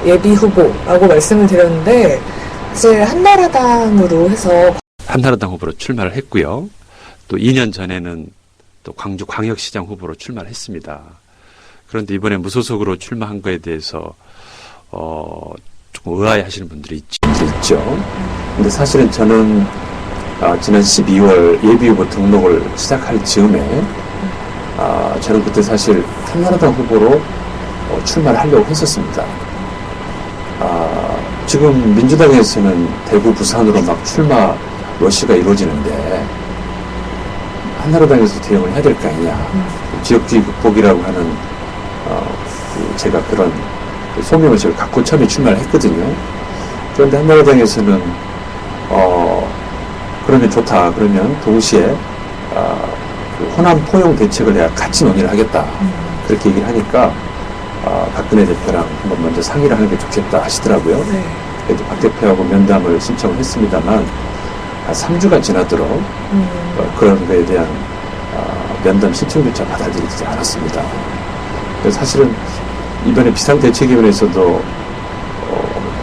예비 후보라고 말씀을 드렸는데 이제 한나라당으로 해서 한나라당 후보로 출마를 했고요. 또 2년 전에는 또 광주 광역시장 후보로 출마를 했습니다. 그런데 이번에 무소속으로 출마한 거에 대해서 조금 의아해하시는 분들이 있죠. 근데 사실은 저는 지난 12월 예비후보 등록을 시작할 즈음에 저는 그때 사실 한나라당 후보로 출마를 하려고 했었습니다. 지금 민주당에서는 대구, 부산으로 막 출마 러시가 이루어지는데 한나라당에서 대응을 해야 될 거 아니냐. 지역주의 극복이라고 하는 제가 그런 소명을 제가 갖고 처음에 출마를 했거든요. 그런데 한나라당에서는 그러면 좋다. 그러면 동시에 그 호남 포용 대책을 내가 같이 논의를 하겠다. 그렇게 얘기를 하니까 박근혜 대표랑 한번 먼저 상의를 하는 게 좋겠다 하시더라고요. 네. 그래도 박 대표하고 면담을 신청을 했습니다만 한 3주가 지나도록 그런 거에 대한 면담 신청조차 받아들이지 않았습니다. 그래서 사실은 이번에 비상대책위원회에서도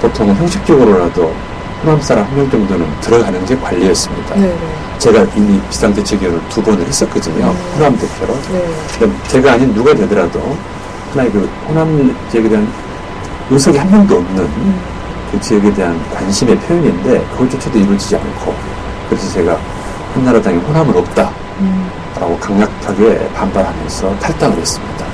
보통은 형식적으로라도 호남 사람 한 명 정도는 들어가는 게 관리였습니다. 네네. 제가 이미 비상대책위원회를 2번을 했었거든요. 호남 대표로. 네. 제가 아닌 누가 되더라도 하나의 그 호남 지역에 대한 의석이 한 명도 없는 그 지역에 대한 관심의 표현인데 그것조차도 이루어지지 않고 그래서 제가 한나라당에 호남은 없다 라고 강력하게 반발하면서 탈당을 했습니다.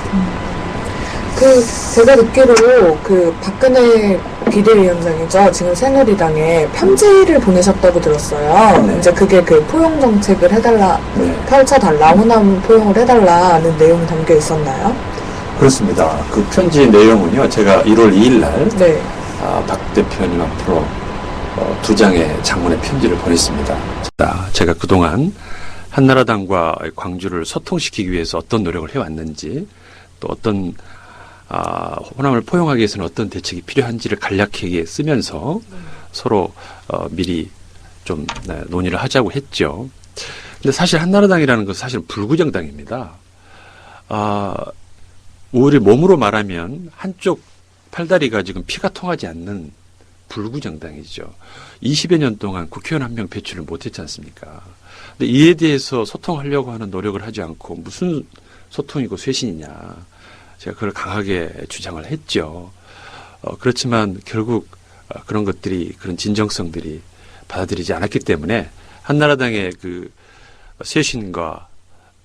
제가 듣기로 박근혜 비대위원장이죠. 지금 새누리당에 편지를 보내셨다고 들었어요. 네. 이제 그게 포용 정책을 해달라, 네. 펼쳐달라, 호남 포용을 해달라는 내용이 담겨 있었나요? 그렇습니다. 그 편지 내용은요, 제가 1월 2일 날, 네. 박 대표님 앞으로 2장의 장문의 편지를 보냈습니다. 제가 그동안 한나라당과 광주를 소통시키기 위해서 어떤 노력을 해왔는지, 또 어떤 호남을 포용하기 위해서는 어떤 대책이 필요한지를 간략하게 쓰면서 서로 미리 좀 논의를 하자고 했죠. 근데 사실 한나라당이라는 것은 사실 불구정당입니다. 우리 몸으로 말하면 한쪽 팔다리가 지금 피가 통하지 않는 불구정당이죠. 20여 년 동안 국회의원 한 명 배출을 못했지 않습니까? 근데 이에 대해서 소통하려고 하는 노력을 하지 않고 무슨 소통이고 쇄신이냐. 제가 그걸 강하게 주장을 했죠. 그렇지만 결국 그런 것들이, 그런 진정성들이 받아들이지 않았기 때문에 한나라당의 그 쇄신과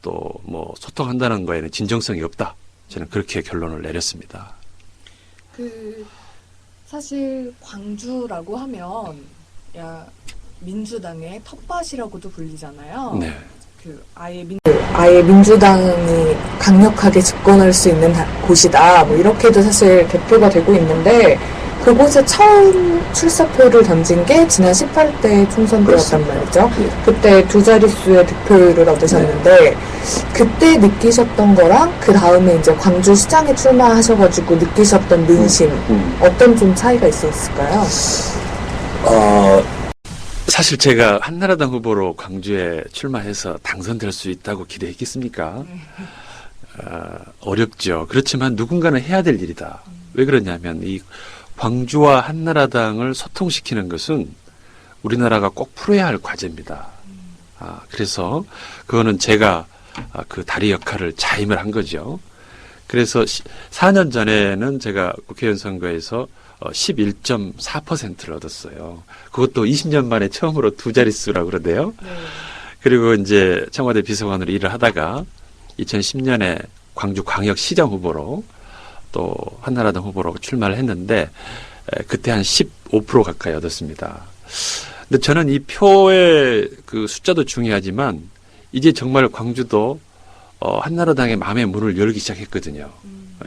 또 뭐 소통한다는 거에는 진정성이 없다. 저는 그렇게 결론을 내렸습니다. 사실 광주라고 하면 민주당의 텃밭이라고도 불리잖아요. 네. 아예 민주당이 강력하게 집권할 수 있는 곳이다. 뭐 이렇게도 사실 대표가 되고 있는데 그곳에 처음 출사표를 던진 게 지난 18대 총선 때였단 말이죠. 그때 2자릿수의 득표율을 얻으셨는데 그때 느끼셨던 거랑 그 다음에 이제 광주시장에 출마하셔가지고 느끼셨던 민심 어떤 좀 차이가 있었을까요? 사실 제가 한나라당 후보로 광주에 출마해서 당선될 수 있다고 기대했겠습니까? 어렵죠. 그렇지만 누군가는 해야 될 일이다. 왜 그러냐면 이 광주와 한나라당을 소통시키는 것은 우리나라가 꼭 풀어야 할 과제입니다. 그래서 그거는 제가 그 다리 역할을 자임을 한 거죠. 그래서 4년 전에는 제가 국회의원 선거에서 11.4%를 얻었어요. 그것도 20년 만에 처음으로 2자릿수라고 그러네요. 네. 그리고 이제 청와대 비서관으로 일을 하다가 2010년에 광주 광역시장 후보로 또 한나라당 후보로 출마를 했는데 그때 한 15% 가까이 얻었습니다. 근데 저는 이 표의 그 숫자도 중요하지만 이제 정말 광주도 한나라당의 마음의 문을 열기 시작했거든요.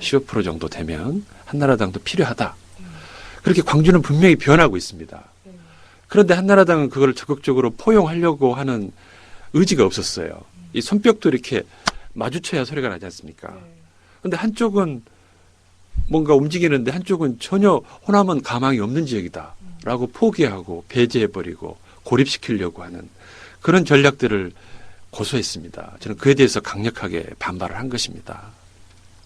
15% 정도 되면 한나라당도 필요하다. 그렇게 광주는 분명히 변하고 있습니다. 그런데 한나라당은 그걸 적극적으로 포용하려고 하는 의지가 없었어요. 이 손뼉도 이렇게 마주쳐야 소리가 나지 않습니까? 그런데 한쪽은 뭔가 움직이는데 한쪽은 전혀 호남은 가망이 없는 지역이다 라고 포기하고 배제해버리고 고립시키려고 하는 그런 전략들을 고소했습니다. 저는 그에 대해서 강력하게 반발을 한 것입니다.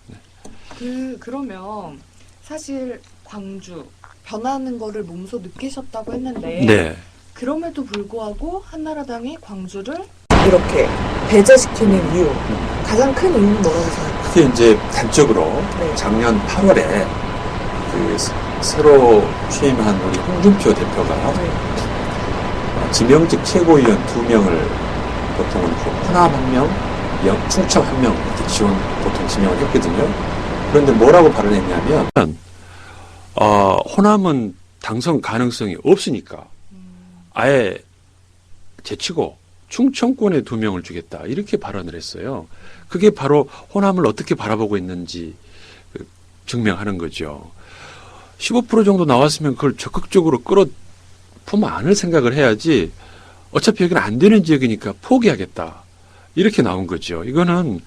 네. 그러면 사실 광주 변하는 거를 몸소 느끼셨다고 했는데 네. 그럼에도 불구하고 한나라당이 광주를 이렇게 배제시키는 이유, 가장 큰 이유는 뭐라고 생각하세요? 그게 이제 단적으로 네. 작년 8월에 그 새로 취임한 우리 홍준표 대표가 네. 지명직 최고위원 2명을 보통은 호남 1명, 충청 1명 이렇게 보통 지명을 했거든요. 그런데 뭐라고 발언했냐면 호남은 당선 가능성이 없으니까 아예 제치고 충청권에 2명을 주겠다 이렇게 발언을 했어요. 그게 바로 호남을 어떻게 바라보고 있는지 증명하는 거죠. 15% 정도 나왔으면 그걸 적극적으로 끌어품어 안을 생각을 해야지 어차피 여기는 안 되는 지역이니까 포기하겠다 이렇게 나온 거죠. 이거는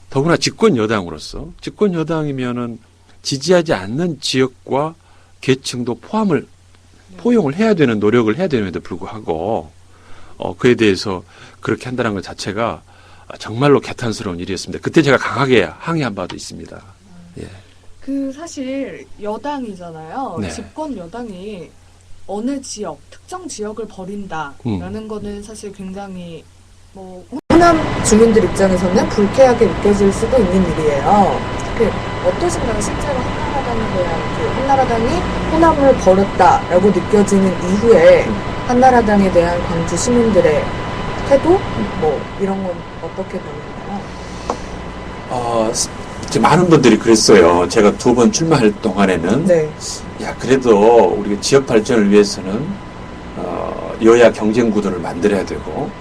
더구나 집권 여당으로서 집권 여당이면은 지지하지 않는 지역과 계층도 포용을 해야 되는 노력을 해야 되는데도 불구하고 그에 대해서 그렇게 한다는 것 자체가 정말로 개탄스러운 일이었습니다. 그때 제가 강하게 항의한 바도 있습니다. 예. 그 사실 여당이잖아요. 네. 집권 여당이 어느 지역, 특정 지역을 버린다라는 거는 사실 굉장히 뭐 호남 주민들 입장에서는 불쾌하게 느껴질 수도 있는 일이에요. 어떠신가요? 실제로 한나라당에 대한 한나라당이 호남을 버렸다라고 느껴지는 이후에 한나라당에 대한 광주 시민들의 태도? 뭐 이런 건 어떻게 보나요? 이제 많은 분들이 그랬어요. 제가 2번 출마할 동안에는 네. 야 그래도 우리가 지역 발전을 위해서는 여야 경쟁 구도를 만들어야 되고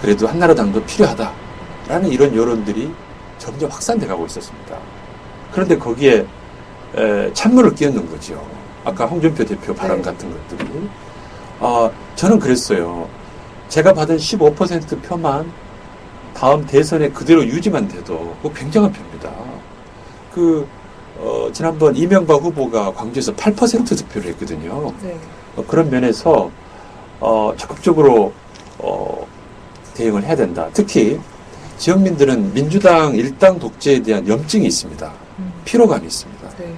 그래도 한나라당도 필요하다라는 이런 여론들이 점점 확산돼 가고 있었습니다. 그런데 거기에 찬물을 끼얹는 거죠. 아까 홍준표 대표 발언 네. 같은 것들이. 저는 그랬어요. 제가 받은 15% 표만 다음 대선에 그대로 유지만 돼도 그거 굉장한 표입니다. 지난번 이명박 후보가 광주에서 8% 득표를 했거든요. 네. 그런 면에서 적극적으로 대응을 해야 된다. 특히 지역민들은 민주당 일당 독재에 대한 염증이 있습니다. 피로감이 있습니다. 네.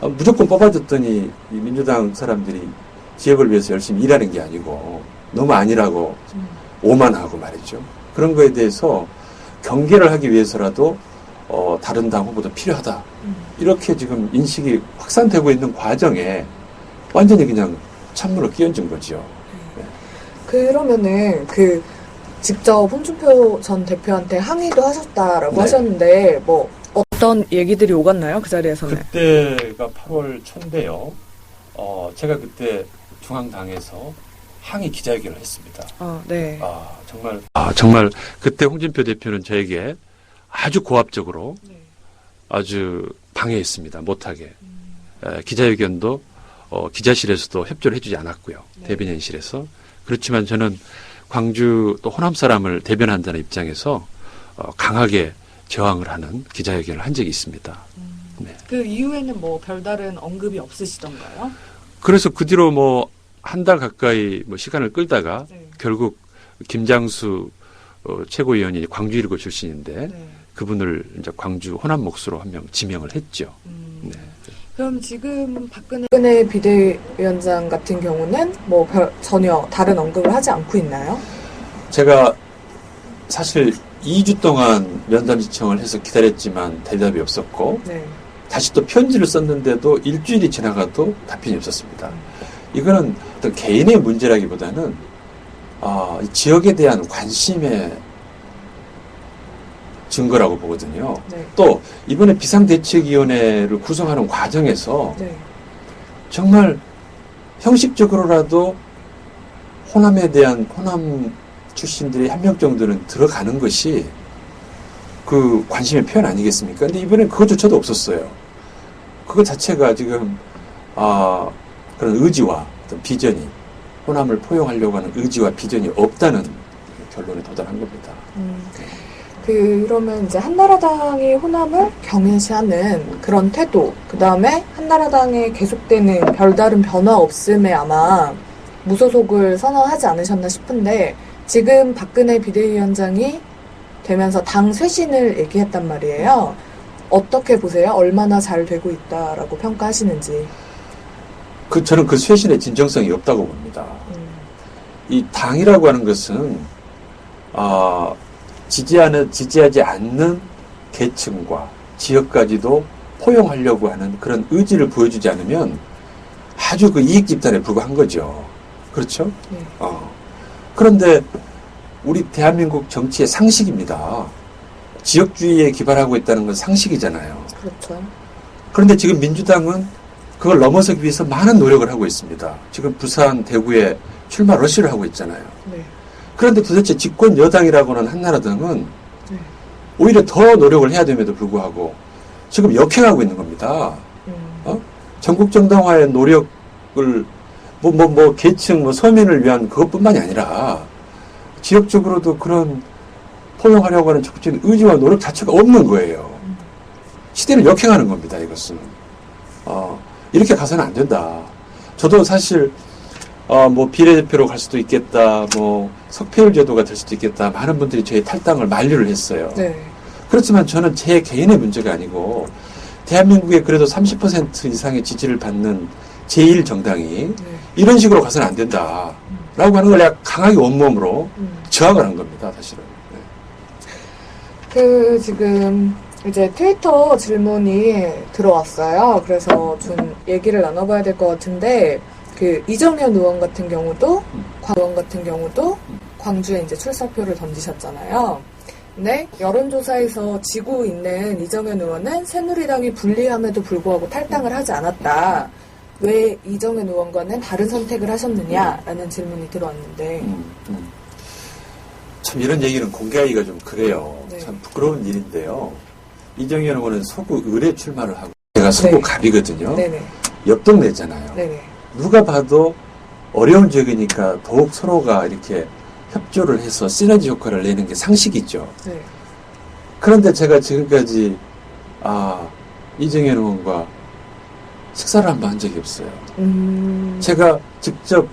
무조건 뽑아줬더니 이 민주당 사람들이 지역을 위해서 열심히 일하는 게 아니고 너무 아니라고 오만하고 말이죠. 그런 거에 대해서 경계를 하기 위해서라도 다른 당 후보도 필요하다. 이렇게 지금 인식이 확산되고 있는 과정에 완전히 그냥 찬물을 끼얹은 거죠. 그러면은 직접 홍준표 전 대표한테 항의도 하셨다라고 네. 하셨는데 뭐 어떤 얘기들이 오갔나요? 그 자리에서는? 그때가 8월 초인데요. 제가 그때 중앙당에서 항의 기자회견을 했습니다. 네. 정말 그때 홍준표 대표는 저에게 아주 고압적으로 네. 아주 방해했습니다. 못하게. 기자회견도 기자실에서도 협조를 해주지 않았고요. 네. 대변인실에서. 그렇지만 저는 광주 또 호남 사람을 대변한다는 입장에서 강하게 저항을 하는 기자회견을 한 적이 있습니다. 네. 그 이후에는 뭐 별다른 언급이 없으시던가요? 그래서 그 뒤로 뭐 한 달 가까이 뭐 시간을 끌다가 네. 결국 김장수 최고위원이 광주 1고 출신인데 네. 그분을 이제 광주 호남 몫으로 한 명 지명을 했죠. 네. 그럼 지금 박근혜 비대위원장 같은 경우는 뭐 전혀 다른 언급을 하지 않고 있나요? 제가 사실 2주 동안 면담 신청을 해서 기다렸지만 대답이 없었고 네. 다시 또 편지를 썼는데도 일주일이 지나가도 답변이 없었습니다. 이거는 어떤 개인의 문제라기보다는 이 지역에 대한 관심의 증거라고 보거든요. 네. 또 이번에 비상대책위원회를 구성하는 과정에서 네. 정말 형식적으로라도 호남에 대한 호남 출신들이 한 명 정도는 들어가는 것이 그 관심의 표현 아니겠습니까? 근데 이번엔 그것조차도 없었어요. 그것 자체가 지금 그런 의지와 어떤 비전이 호남을 포용하려고 하는 의지와 비전이 없다는 결론에 도달한 겁니다. 그러면 이제 한나라당이 호남을 경외시하는 그런 태도, 그 다음에 한나라당에 계속되는 별다른 변화 없음에 아마 무소속을 선언하지 않으셨나 싶은데 지금 박근혜 비대위원장이 되면서 당 쇄신을 얘기했단 말이에요. 어떻게 보세요? 얼마나 잘 되고 있다라고 평가하시는지. 저는 그 쇄신의 진정성이 없다고 봅니다. 이 당이라고 하는 것은 지지하지 않는 계층과 지역까지도 포용하려고 하는 그런 의지를 보여주지 않으면 아주 그 이익 집단에 불과한 거죠. 그렇죠? 네. 그런데 우리 대한민국 정치의 상식입니다. 지역주의에 기반하고 있다는 건 상식이잖아요. 그렇죠. 그런데 지금 민주당은 그걸 넘어서기 위해서 많은 노력을 하고 있습니다. 지금 부산, 대구에 출마 러시를 하고 있잖아요. 네. 그런데 도대체 집권 여당이라고는 한나라당은 네. 오히려 더 노력을 해야 됨에도 불구하고 지금 역행하고 있는 겁니다. 전국 정당화의 노력을 계층, 서민을 위한 그것뿐만이 아니라 지역적으로도 그런 포용하려고 하는 적극적인 의지와 노력 자체가 없는 거예요. 시대를 역행하는 겁니다, 이것은. 이렇게 가서는 안 된다. 저도 사실, 비례대표로 갈 수도 있겠다, 석패율 제도가 될 수도 있겠다, 많은 분들이 저의 탈당을 만류를 했어요. 네. 그렇지만 저는 제 개인의 문제가 아니고, 대한민국에 그래도 30% 이상의 지지를 받는 제1정당이 네. 이런 식으로 가서는 안 된다. 라고 하는 걸 내가 강하게 온몸으로 저항을 한 겁니다, 사실은. 네. 지금, 이제 트위터 질문이 들어왔어요. 그래서 좀 얘기를 나눠봐야 될 것 같은데, 이정현 의원 같은 경우도, 광 의원 같은 경우도 광주에 이제 출사표를 던지셨잖아요. 근데 여론조사에서 지고 있는 이정현 의원은 새누리당이 불리함에도 불구하고 탈당을 하지 않았다. 왜 이정현 의원과는 다른 선택을 하셨느냐라는 질문이 들어왔는데. 참 이런 얘기는 공개하기가 좀 그래요. 네. 참 부끄러운 일인데요. 이정현 의원은 서구 을에 출마를 하고 제가 서구 네. 갑이거든요. 네네. 옆 동네잖아요. 네네. 누가 봐도 어려운 지역이니까 더욱 서로가 이렇게 협조를 해서 시너지 효과를 내는 게 상식이죠. 네. 그런데 제가 지금까지 이정현 의원과 식사를 한 번 한 적이 없어요. 제가 직접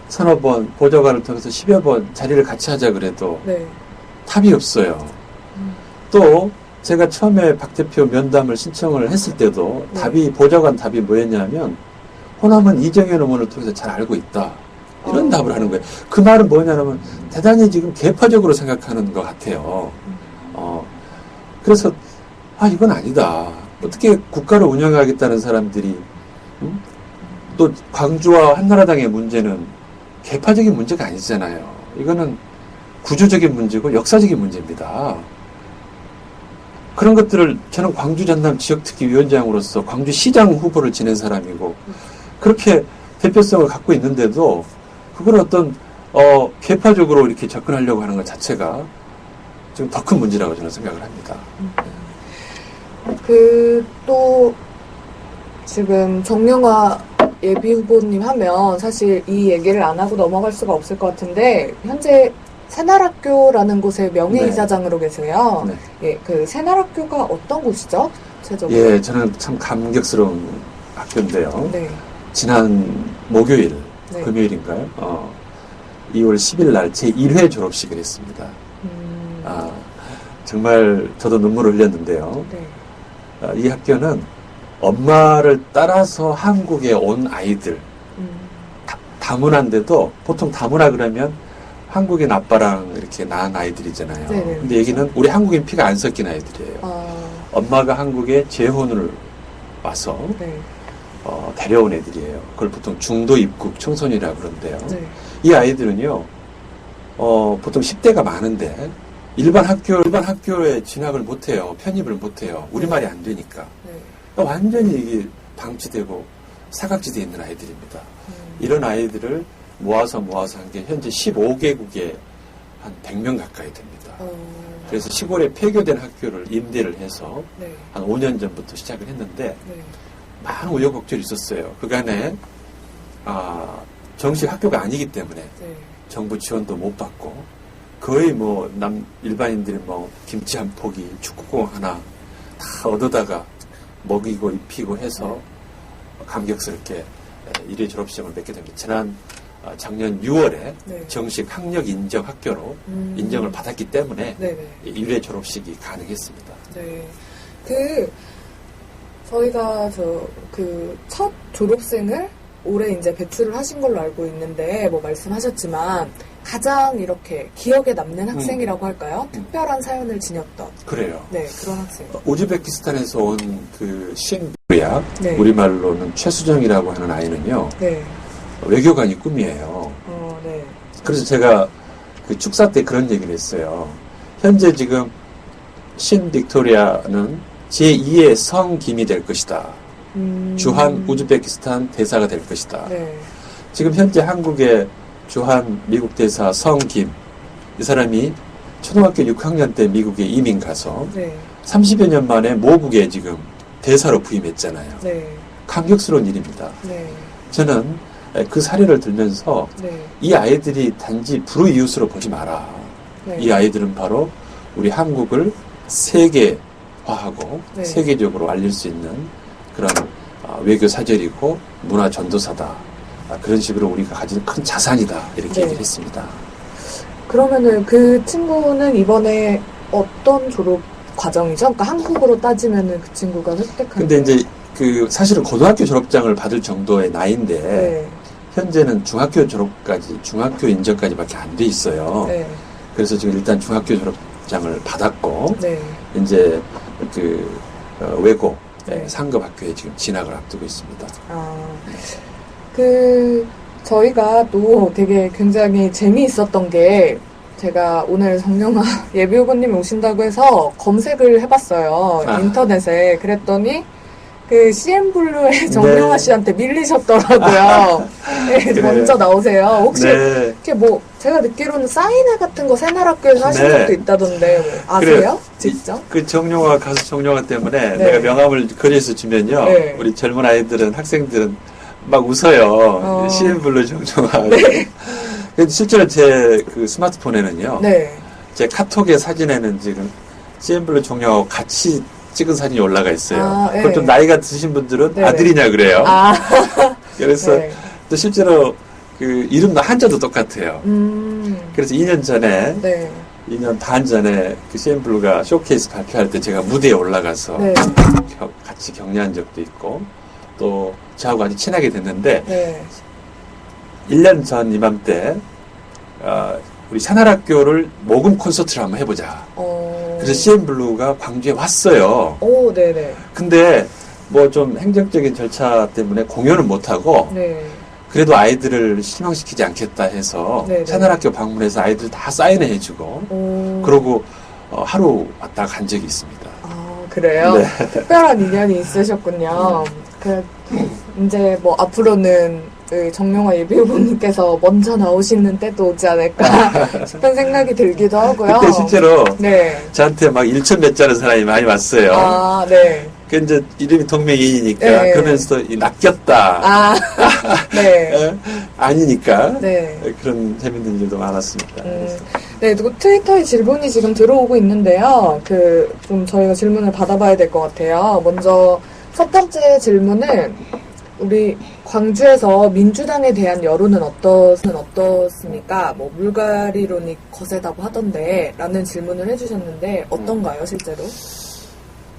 서너 번 보좌관을 통해서 10여 번 자리를 같이 하자 그래도 네. 답이 없어요. 또 제가 처음에 박 대표 면담을 신청을 했을 때도 네. 보좌관 답이 뭐였냐면 호남은 이정현 의원을 통해서 잘 알고 있다. 이런 답을 하는 거예요. 그 말은 뭐냐면 대단히 지금 개파적으로 생각하는 것 같아요. 그래서 이건 아니다. 어떻게 국가를 운영하겠다는 사람들이 또 광주와 한나라당의 문제는 개파적인 문제가 아니잖아요. 이거는 구조적인 문제고 역사적인 문제입니다. 그런 것들을 저는 광주 전남 지역특위위원장으로서 광주시장 후보를 지낸 사람이고 그렇게 대표성을 갖고 있는데도 그걸 어떤 개파적으로 이렇게 접근하려고 하는 것 자체가 좀 더 큰 문제라고 저는 생각을 합니다. 또 지금 정영화 예비 후보님 하면 사실 이 얘기를 안 하고 넘어갈 수가 없을 것 같은데 현재 새날학교라는 곳에 명예이사장으로 계세요. 네. 예, 새날학교가 어떤 곳이죠? 구체적으로? 예, 저는 참 감격스러운 학교인데요. 네. 지난 목요일, 네. 금요일인가요? 2월 10일 날 제1회 졸업식을 했습니다. 정말 저도 눈물을 흘렸는데요. 네. 이 학교는 엄마를 따라서 한국에 온 아이들, 다문화인데도 보통 다문화 그러면 한국인 아빠랑 이렇게 낳은 아이들이잖아요. 네네. 근데 여기는 우리 한국인 피가 안 섞인 아이들이에요. 엄마가 한국에 재혼을 와서 네. 데려온 애들이에요. 그걸 보통 중도 입국 청소년이라고 그러는데요. 네. 이 아이들은요, 보통 10대가 많은데, 일반 학교에 진학을 못해요. 편입을 못해요. 우리말이 안 되니까. 네. 완전히 이게 방치되고 사각지대에 있는 아이들입니다. 이런 아이들을 모아서 한 게 현재 15개국에 한 100명 가까이 됩니다. 그래서 시골에 폐교된 학교를 임대를 해서 네. 한 5년 전부터 시작을 했는데, 네. 많은 우여곡절이 있었어요. 그간에 정식 학교가 아니기 때문에 네. 정부 지원도 못 받고 거의 일반인들이 김치 한 포기, 축구공 하나 다 얻어다가 먹이고 입히고 해서 감격스럽게 1회 졸업시험을 맺게 됩니다. 작년 6월에 네. 정식 학력 인정 학교로 인정을 받았기 때문에 네네. 1회 졸업식이 가능했습니다. 네. 저희가 첫 졸업생을 올해 이제 배출을 하신 걸로 알고 있는데, 뭐 말씀하셨지만, 가장 이렇게 기억에 남는 학생이라고 할까요? 특별한 사연을 지녔던. 그래요. 네, 그런 학생. 우즈베키스탄에서 온 시엔부야, 네. 우리말로는 최수정이라고 하는 아이는요, 네. 외교관이 꿈이에요. 네. 그래서 제가 그 축사 때 그런 얘기를 했어요. 현재 지금 신 빅토리아는 제2의 성김이 될 것이다. 주한 우즈베키스탄 대사가 될 것이다. 네. 지금 현재 한국의 주한 미국 대사 성김, 이 사람이 초등학교 6학년 때 미국에 이민 가서 네. 30여 년 만에 모국에 지금 대사로 부임했잖아요. 네. 감격스러운 일입니다. 네. 저는 그 사례를 들면서 네. 이 아이들이 단지 불우이웃으로 보지 마라. 네. 이 아이들은 바로 우리 한국을 세계화하고 네. 세계적으로 알릴 수 있는 그런 외교 사절이고 문화 전도사다. 그런 식으로 우리가 가진 큰 자산이다. 이렇게 네. 얘기를 했습니다. 그러면은 그 친구는 이번에 어떤 졸업 과정이죠? 그러니까 한국으로 따지면은 그 친구가 획득한. 근데 이제 사실은 고등학교 졸업장을 받을 정도의 나이인데 네. 현재는 중학교 졸업까지, 중학교 인정까지밖에 안 돼 있어요. 네. 그래서 지금 일단 중학교 졸업장을 받았고 네. 이제 외고 네. 상급 학교에 지금 진학을 앞두고 있습니다. 저희가 또 되게 굉장히 재미있었던 게, 제가 오늘 정영아 예비 후보님이 오신다고 해서 검색을 해봤어요. 인터넷에. 그랬더니, CN블루의 정영아 네. 씨한테 밀리셨더라고요. 네, 먼저 나오세요. 혹시, 네. 이렇게 제가 듣기로는 사인회 같은 거 새날학교에서 하신 네. 적도 있다던데, 아세요? 직접? 정용화, 가수 정용화 때문에 네. 내가 명함을 거리에서 주면요. 네. 우리 젊은 아이들은, 학생들은 막 웃어요. CN블루 정용화. 네. 근데 실제로 제 스마트폰에는요. 네. 제 카톡의 사진에는 지금 CN블루 정용화하고 같이 찍은 사진이 올라가 있어요. 네. 그걸 좀 나이가 드신 분들은 네네. 아들이냐 그래요. 그래서 네. 또 실제로 이름도 한자도 똑같아요. 그래서 2년 전에, 네. 2년 반 전에 CN블루가 쇼케이스 발표할 때 제가 무대에 올라가서 네. 같이 격려한 적도 있고, 또 저하고 아주 친하게 됐는데, 네. 1년 전 이맘때, 우리 새날학교를 모금 콘서트를 한번 해보자. 그래서 CN블루가 광주에 왔어요. 오, 네네. 근데 뭐 좀 행정적인 절차 때문에 공연은 못하고, 네. 그래도 아이들을 실망시키지 않겠다 해서 네네. 새날학교 방문해서 아이들 다 사인회 해주고, 그러고 하루 왔다 간 적이 있습니다. 그래요? 네. 특별한 인연이 있으셨군요. 이제 앞으로는 정용화 예비 후보님께서 먼저 나오시는 때도 오지 않을까 싶은 생각이 들기도 하고요. 그때 실제로 네. 저한테 막 1천 몇 자는 사람이 많이 왔어요. 네. 그 이제 이름이 동명이인이니까 네. 그러면서 낚였다. 네. 아니니까. 네. 그런 재밌는 일도 많았습니다. 네, 그리고 트위터에 질문이 지금 들어오고 있는데요. 좀 저희가 질문을 받아봐야 될 것 같아요. 먼저 첫 번째 질문은 우리 광주에서 민주당에 대한 여론은 어떻습니까? 물갈이론이 거세다고 하던데 라는 질문을 해주셨는데 어떤가요, 실제로?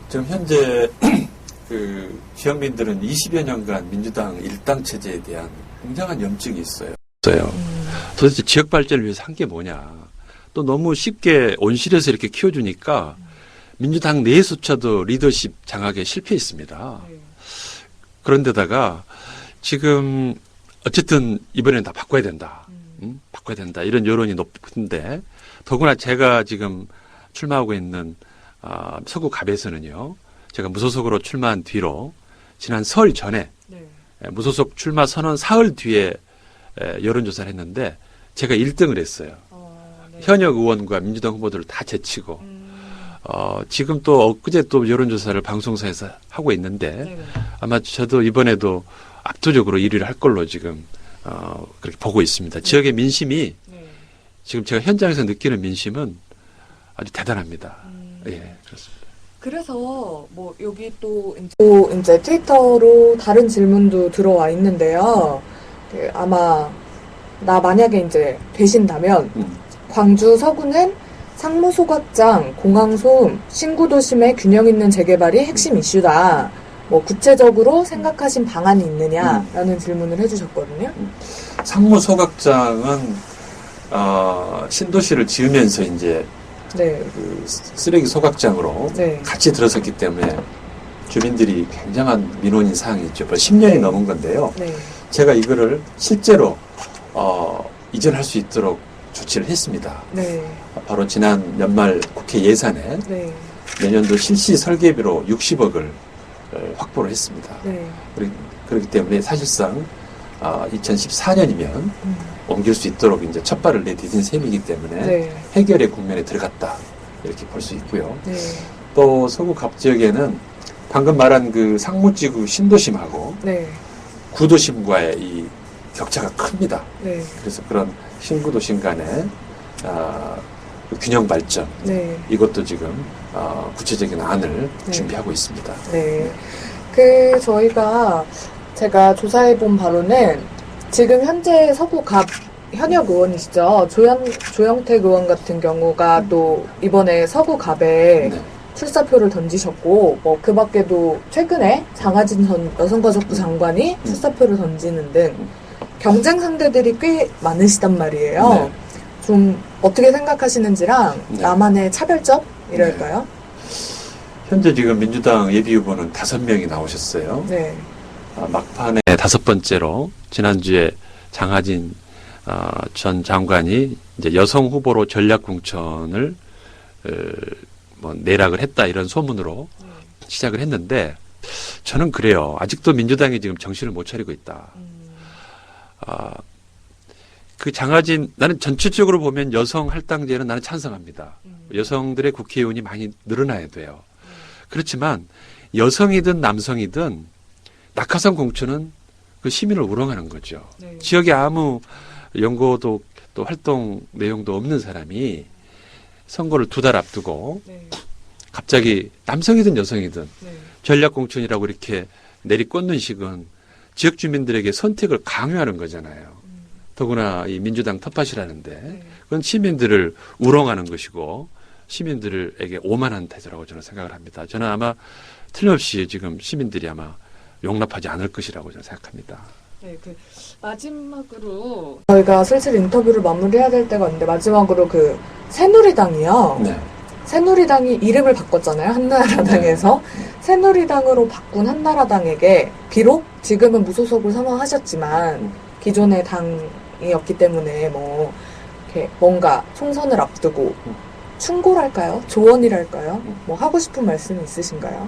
지금 현재 지역민들은 20여 년간 민주당 일당 체제에 대한 굉장한 염증이 있어요. 도대체 지역 발전을 위해서 한 게 뭐냐. 또 너무 쉽게 온실에서 이렇게 키워주니까 민주당 내에서조차도 리더십 장악에 실패했습니다. 그런데다가 지금 어쨌든 이번에는 다 바꿔야 된다. 바꿔야 된다. 이런 여론이 높은데 더구나 제가 지금 출마하고 있는 서구 갑에서는요. 제가 무소속으로 출마한 뒤로 지난 설 전에 무소속 출마 선언 사흘 뒤에 여론조사를 했는데 제가 1등을 했어요. 현역 의원과 민주당 후보들을 다 제치고 지금 또 엊그제 또 여론조사를 방송사에서 하고 있는데 아마 저도 이번에도 압도적으로 1위를 할 걸로 지금 그렇게 보고 있습니다. 지역의 민심이 지금 제가 현장에서 느끼는 민심은 아주 대단합니다. 예, 그렇습니다. 그래서 여기 또 이제 트위터로 다른 질문도 들어와 있는데요. 아마 나 만약에 이제 되신다면 광주 서구는 상무소각장, 공항소음, 신구도심의 균형 있는 재개발이 핵심 이슈다. 뭐 구체적으로 생각하신 방안이 있느냐라는 질문을 해주셨거든요. 상무소각장은 신도시를 지으면서 이제 네. 그 쓰레기 소각장으로 네. 같이 들어섰기 때문에 주민들이 굉장한 민원인 사항이 있죠. 벌써 10년이 네. 넘은 건데요. 네. 제가 이거를 실제로 이전할 수 있도록 조치를 했습니다. 네. 바로 지난 연말 국회 예산에 네. 내년도 실시 설계비로 60억을 확보를 했습니다. 네. 그렇기 때문에 사실상 2014년이면 옮길 수 있도록 이제 첫 발을 내디딘 셈이기 때문에 네. 해결의 국면에 들어갔다 이렇게 볼 수 있고요. 네. 또 서구 갑 지역에는 방금 말한 그 상무지구 신도심하고 네. 구도심과의 이 격차가 큽니다. 네. 그래서 그런 신구도심 간의 그 균형 발전 네. 이것도 지금 구체적인 안을 네. 준비하고 있습니다. 네. 제가 조사해본 바로는 지금 현재 서구갑 현역 의원이시죠. 조영택 의원 같은 경우가 또 이번에 서구갑에 네. 출사표를 던지셨고, 뭐 그 밖에도 최근에 장하진 전 여성가족부 장관이 출사표를 던지는 등 경쟁 상대들이 꽤 많으시단 말이에요. 네. 좀 어떻게 생각하시는지랑 네. 나만의 차별점이랄까요? 현재 지금 민주당 예비후보는 5명이 나오셨어요. 네. 막판에 5번째로 지난주에 장하진 전 장관이 이제 여성 후보로 전략 공천을 내락을 했다 이런 소문으로 시작을 했는데 저는 그래요. 아직도 민주당이 지금 정신을 못 차리고 있다. 그 장하진 나는 전체적으로 보면 여성 할당제는 나는 찬성합니다. 여성들의 국회의원이 많이 늘어나야 돼요. 그렇지만 여성이든 남성이든 낙하산 공천은 그 시민을 우롱하는 거죠. 네. 지역에 아무 연고도 또 활동 내용도 없는 사람이 선거를 2달 앞두고 네. 갑자기 남성이든 여성이든 네. 전략 공천이라고 이렇게 내리꽂는 식은 지역 주민들에게 선택을 강요하는 거잖아요. 더구나 이 민주당 텃밭이라는데 네. 그건 시민들을 우롱하는 것이고 시민들에게 오만한 태도라고 저는 생각을 합니다. 저는 아마 틀림없이 지금 시민들이 아마 용납하지 않을 것이라고 저는 생각합니다. 네, 마지막으로 저희가 슬슬 인터뷰를 마무리해야 될 때가 있는데 마지막으로 그 새누리당이요. 네. 새누리당이 이름을 바꿨잖아요. 한나라당에서. 새누리당으로 바꾼 한나라당에게 비록 지금은 무소속을 선언하셨지만 기존의 당이었기 때문에 뭐 이렇게 뭔가 총선을 앞두고 충고랄까요? 조언이랄까요? 뭐 하고 싶은 말씀이 있으신가요?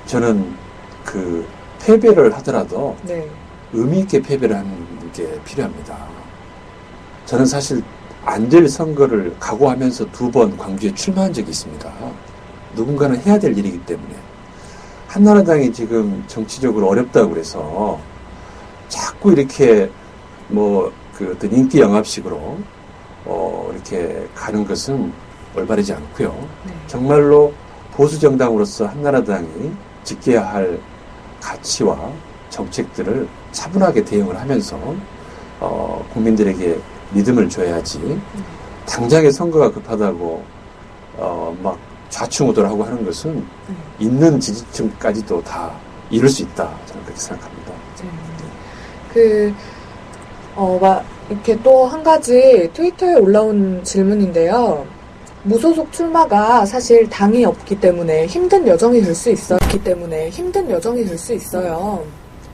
저는 그 패배를 하더라도 네. 의미 있게 패배를 하는 게 필요합니다. 저는 사실 안 될 선거를 각오하면서 2번 광주에 출마한 적이 있습니다. 누군가는 해야 될 일이기 때문에. 한나라당이 지금 정치적으로 어렵다고 그래서 자꾸 이렇게 그 어떤 인기 영합식으로 이렇게 가는 것은 올바르지 않고요. 네. 정말로 보수 정당으로서 한나라당이 지켜야 할 가치와 정책들을 차분하게 대응을 하면서 국민들에게 믿음을 줘야지 당장의 선거가 급하다고 막 좌충우돌하고 하는 것은 있는 지지층까지도 다 이룰 수 있다. 저는 그렇게 생각합니다. 이렇게 또 한 가지 트위터에 올라온 질문인데요. 무소속 출마가 사실 당이 없기 때문에 힘든 여정이 될 수 있어요.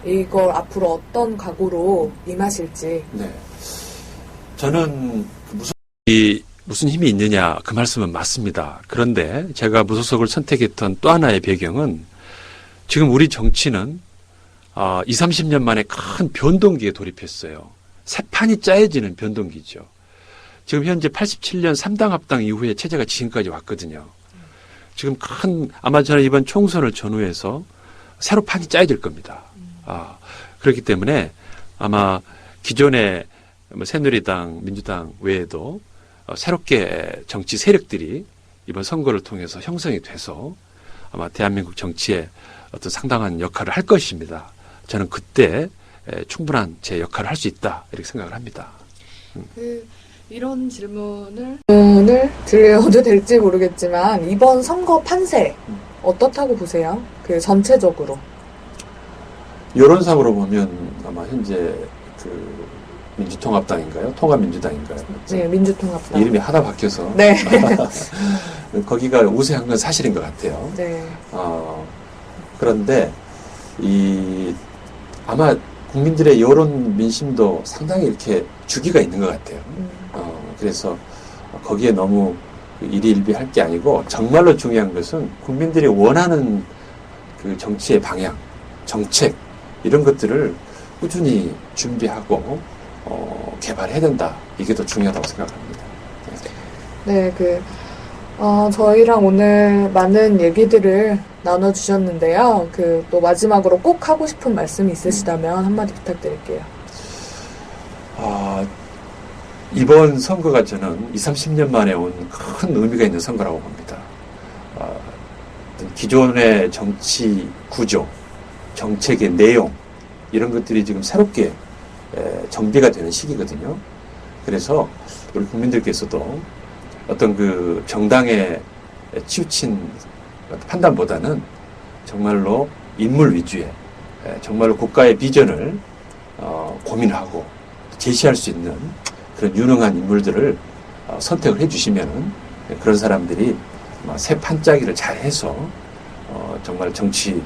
이걸 앞으로 어떤 각오로 임하실지. 네. 저는 무소속이 무슨 힘이 있느냐 그 말씀은 맞습니다. 그런데 제가 무소속을 선택했던 또 하나의 배경은 지금 우리 정치는 20, 30년 만에 큰 변동기에 돌입했어요. 새 판이 짜여지는 변동기죠. 지금 현재 87년 3당 합당 이후에 체제가 지금까지 왔거든요. 지금 아마 저는 이번 총선을 전후해서 새로 판이 짜여질 겁니다. 그렇기 때문에 아마 기존의 새누리당, 민주당 외에도 새롭게 정치 세력들이 이번 선거를 통해서 형성이 돼서 아마 대한민국 정치에 어떤 상당한 역할을 할 것입니다. 저는 그때 충분한 제 역할을 할 수 있다 이렇게 생각을 합니다. 이런 질문을 오늘 드려도 될지 모르겠지만 이번 선거 판세 어떻다고 보세요? 그 전체적으로. 여론상으로 보면 아마 현재 그 민주통합당인가요? 통합민주당인가요? 네, 민주통합당. 이름이 하나 바뀌어서 네. 거기가 우세한 건 사실인 것 같아요. 네. 그런데 아마 국민들의 여론 민심도 상당히 이렇게 주기가 있는 것 같아요. 그래서 거기에 너무 일희일비할 게 아니고 정말로 중요한 것은 국민들이 원하는 그 정치의 방향, 정책 이런 것들을 꾸준히 준비하고 개발해야 된다. 이게 더 중요하다고 생각합니다. 네, 저희랑 오늘 많은 얘기들을 나눠주셨는데요. 또 마지막으로 꼭 하고 싶은 말씀이 있으시다면 한마디 부탁드릴게요. 이번 선거가 저는 20, 30년 만에 온 큰 의미가 있는 선거라고 봅니다. 기존의 정치 구조, 정책의 내용, 이런 것들이 지금 새롭게 정비가 되는 시기거든요. 그래서 우리 국민들께서도 어떤 그 정당에 치우친 판단보다는 정말로 인물 위주의 정말로 국가의 비전을 고민하고 제시할 수 있는 그런 유능한 인물들을 선택을 해주시면은 그런 사람들이 새 판짜기를 잘 해서 정말 정치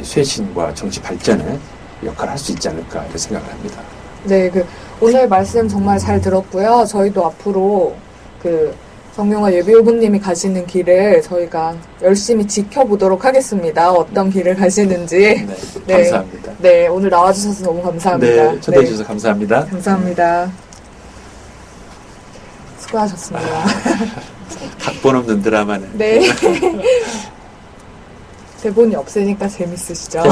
쇄신과 정치 발전에 역할을 할 수 있지 않을까 이렇게 생각을 합니다. 네, 오늘 말씀 정말 잘 들었고요. 저희도 앞으로 정명화 예비후보님이 가시는 길을 저희가 열심히 지켜보도록 하겠습니다. 어떤 길을 가시는지. 네, 감사합니다. 네, 오늘 나와주셔서 너무 감사합니다. 네, 초대해 주셔서 감사합니다. 감사합니다. 수고하셨습니다. 각본 없는 드라마는. 네. 대본이 없으니까 재밌으시죠?